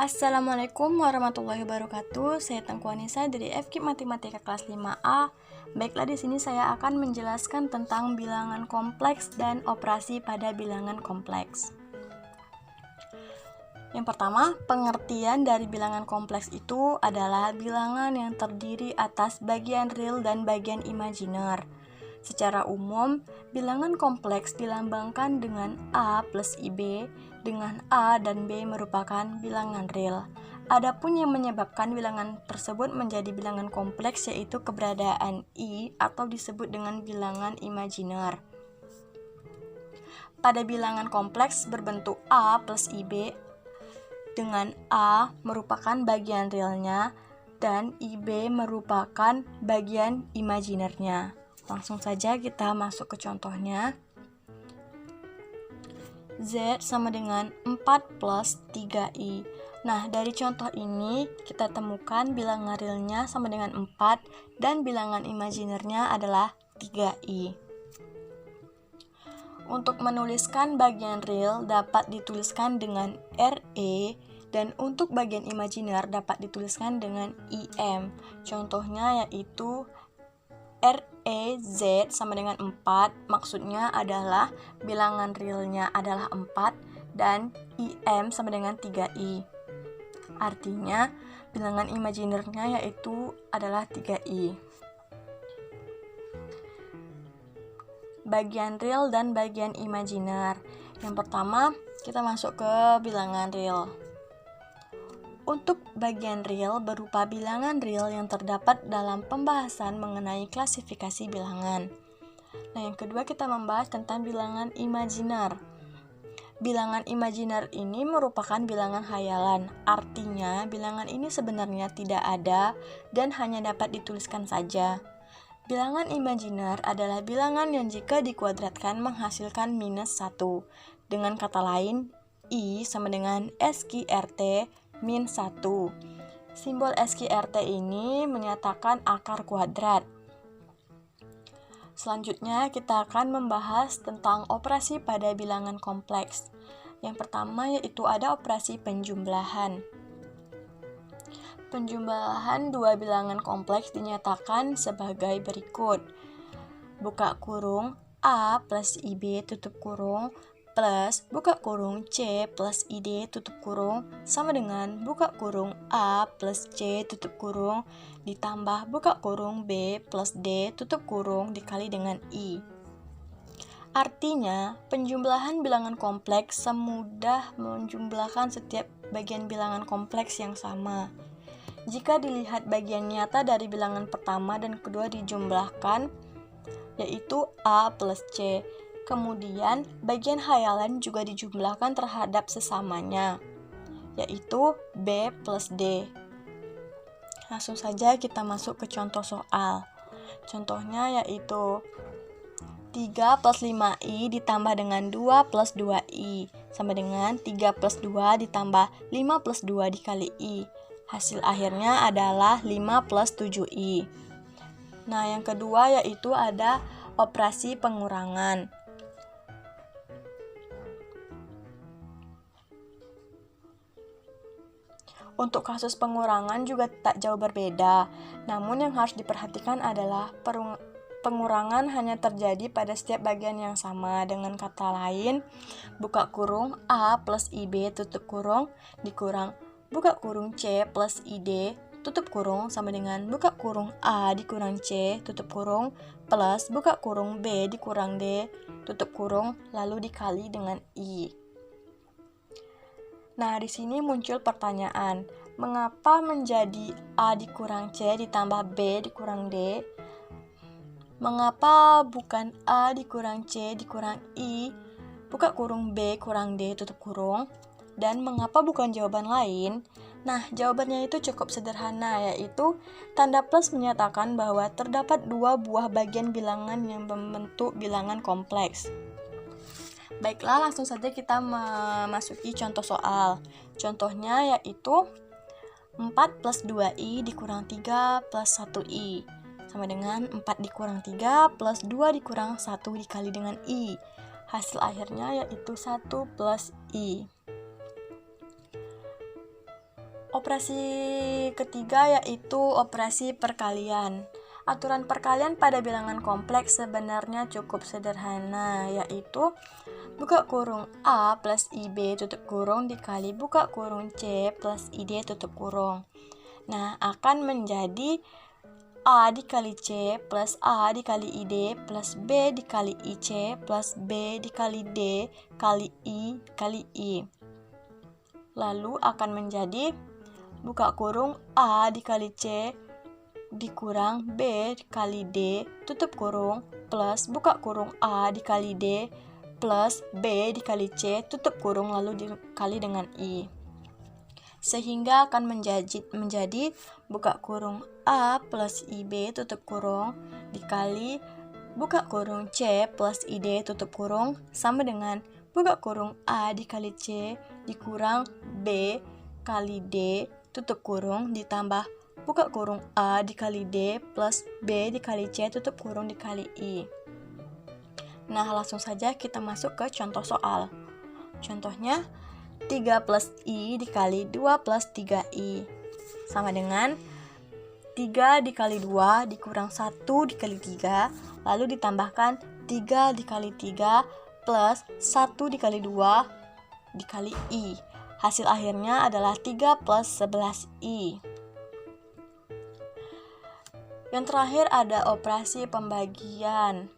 Assalamualaikum warahmatullahi wabarakatuh. Saya Tengku Anissa dari FKIP Matematika kelas 5A. Baiklah, di sini saya akan menjelaskan tentang bilangan kompleks dan operasi pada bilangan kompleks. Yang pertama, pengertian dari bilangan kompleks itu adalah bilangan yang terdiri atas bagian real dan bagian imajiner. Secara umum, bilangan kompleks dilambangkan dengan A plus IB, dengan A dan B merupakan bilangan real. Adapun yang menyebabkan bilangan tersebut menjadi bilangan kompleks yaitu keberadaan I atau disebut dengan bilangan imajiner. Pada bilangan kompleks berbentuk A plus IB, dengan A merupakan bagian realnya dan IB merupakan bagian imajinernya. Langsung saja kita masuk ke contohnya. Z sama dengan 4 plus 3I. Nah, dari contoh ini kita temukan bilangan realnya sama dengan 4 dan bilangan imajinernya adalah 3I. Untuk menuliskan bagian real dapat dituliskan dengan RE dan untuk bagian imajiner dapat dituliskan dengan IM. Contohnya yaitu REZ sama dengan 4, maksudnya adalah bilangan realnya adalah 4 dan IM sama dengan 3I. Artinya bilangan imajinernya yaitu adalah 3I. Bagian real dan bagian imajiner. Yang pertama, kita masuk ke bilangan real. Untuk bagian real berupa bilangan real yang terdapat dalam pembahasan mengenai klasifikasi bilangan. Nah, yang kedua kita membahas tentang bilangan imajiner. Bilangan imajiner ini merupakan bilangan khayalan. Artinya, bilangan ini sebenarnya tidak ada dan hanya dapat dituliskan saja. Bilangan imajiner adalah bilangan yang jika dikuadratkan menghasilkan minus 1. Dengan kata lain, I sama dengan SQRT min 1. Simbol SQRT ini menyatakan akar kuadrat. Selanjutnya kita akan membahas tentang operasi pada bilangan kompleks. Yang pertama yaitu ada operasi penjumlahan. Penjumlahan dua bilangan kompleks dinyatakan sebagai berikut. Buka kurung A plus IB tutup kurung plus buka kurung C plus ID tutup kurung sama dengan buka kurung A plus C tutup kurung ditambah buka kurung B plus D tutup kurung dikali dengan I. Artinya, penjumlahan bilangan kompleks semudah menjumlahkan setiap bagian bilangan kompleks yang sama. Jika dilihat bagian nyata dari bilangan pertama dan kedua dijumlahkan, yaitu A plus C. Kemudian, bagian khayalan juga dijumlahkan terhadap sesamanya, yaitu B plus D. Langsung saja kita masuk ke contoh soal. Contohnya yaitu 3 plus 5I ditambah dengan 2 plus 2I sama dengan 3 plus 2 ditambah 5 plus 2 dikali I. Hasil akhirnya adalah 5 plus 7I. Nah, yang kedua yaitu ada operasi pengurangan. Untuk kasus pengurangan juga tak jauh berbeda, namun yang harus diperhatikan adalah pengurangan hanya terjadi pada setiap bagian yang sama. Dengan kata lain, buka kurung A plus IB tutup kurung dikurang buka kurung C plus ID tutup kurung sama dengan buka kurung A dikurang C tutup kurung plus buka kurung B dikurang D tutup kurung lalu dikali dengan I. Nah, di sini muncul pertanyaan, mengapa menjadi A dikurang C ditambah B dikurang D? Mengapa bukan A dikurang C dikurang I, buka kurung B kurang D tutup kurung? Dan mengapa bukan jawaban lain? Nah, jawabannya itu cukup sederhana, yaitu tanda plus menyatakan bahwa terdapat dua buah bagian bilangan yang membentuk bilangan kompleks. Baiklah, langsung saja kita memasuki contoh soal. Contohnya yaitu 4 plus 2I dikurang 3 plus 1I sama dengan 4 dikurang 3 plus 2 dikurang 1 dikali dengan I. Hasil akhirnya yaitu 1 plus I. Operasi ketiga yaitu operasi perkalian. Aturan perkalian pada bilangan kompleks sebenarnya cukup sederhana, yaitu buka kurung A plus IB tutup kurung dikali buka kurung C plus ID tutup kurung. Nah, akan menjadi A dikali C plus A dikali ID plus B dikali IC plus B dikali D kali I kali I. Lalu akan menjadi buka kurung A dikali C dikurang B dikali D tutup kurung plus buka kurung A dikali D plus B dikali C tutup kurung lalu dikali dengan I. Sehingga akan menjadi buka kurung A plus IB tutup kurung dikali buka kurung C plus ID tutup kurung sama dengan buka kurung A dikali C dikurang B kali D tutup kurung ditambah buka kurung A dikali D plus B dikali C tutup kurung dikali I. Nah, langsung saja kita masuk ke contoh soal. Contohnya 3 plus I dikali 2 plus 3I sama dengan 3 dikali 2 dikurang 1 dikali 3 lalu ditambahkan 3 dikali 3 plus 1 dikali 2 dikali I. Hasil akhirnya adalah 3 plus 11I. Yang terakhir ada operasi pembagian.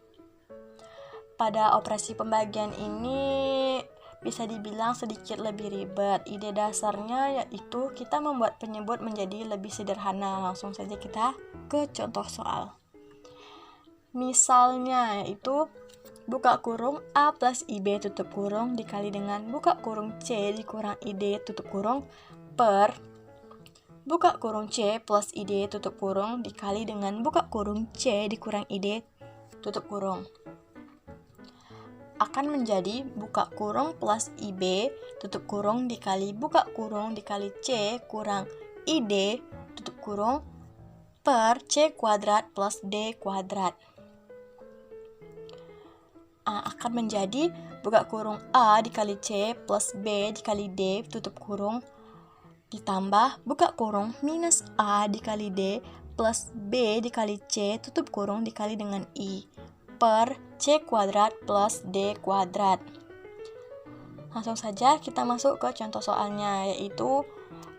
Pada operasi pembagian ini bisa dibilang sedikit lebih ribet. Ide dasarnya yaitu kita membuat penyebut menjadi lebih sederhana. Langsung saja kita ke contoh soal. Misalnya yaitu buka kurung A plus IB tutup kurung dikali dengan buka kurung C dikurang ID tutup kurung per buka kurung C plus ID tutup kurung dikali dengan buka kurung C dikurang ID tutup kurung. Akan menjadi buka kurung plus IB tutup kurung dikali buka kurung dikali C kurang ID tutup kurung per C kuadrat plus D kuadrat. Akan menjadi buka kurung A dikali C plus B dikali D tutup kurung ditambah buka kurung minus A dikali D plus B dikali C tutup kurung dikali dengan I per C kuadrat plus D kuadrat. Langsung saja kita masuk ke contoh soalnya yaitu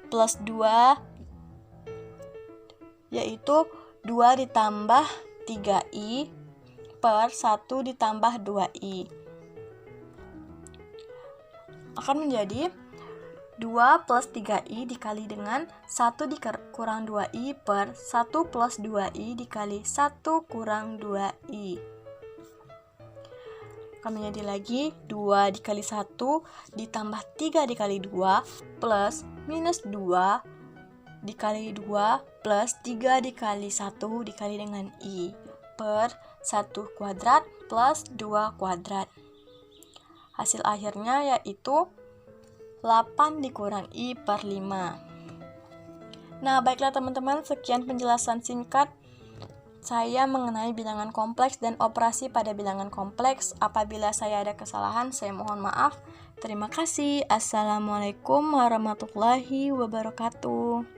plus 2 yaitu 2 ditambah 3I per 1 ditambah 2I akan menjadi 2 plus 3I dikali dengan 1 dikurang 2I per 1 plus 2I dikali 1 kurang 2I. Akan menjadi lagi 2 dikali 1 ditambah 3 dikali 2 plus minus 2 dikali 2 plus 3 dikali 1 dikali dengan I per 1 kuadrat plus 2 kuadrat. Hasil akhirnya yaitu 8 dikurang I per 5. Nah, baiklah teman-teman, sekian penjelasan singkat saya mengenai bilangan kompleks dan operasi pada bilangan kompleks. Apabila saya ada kesalahan, saya mohon maaf. Terima kasih. Assalamualaikum warahmatullahi wabarakatuh.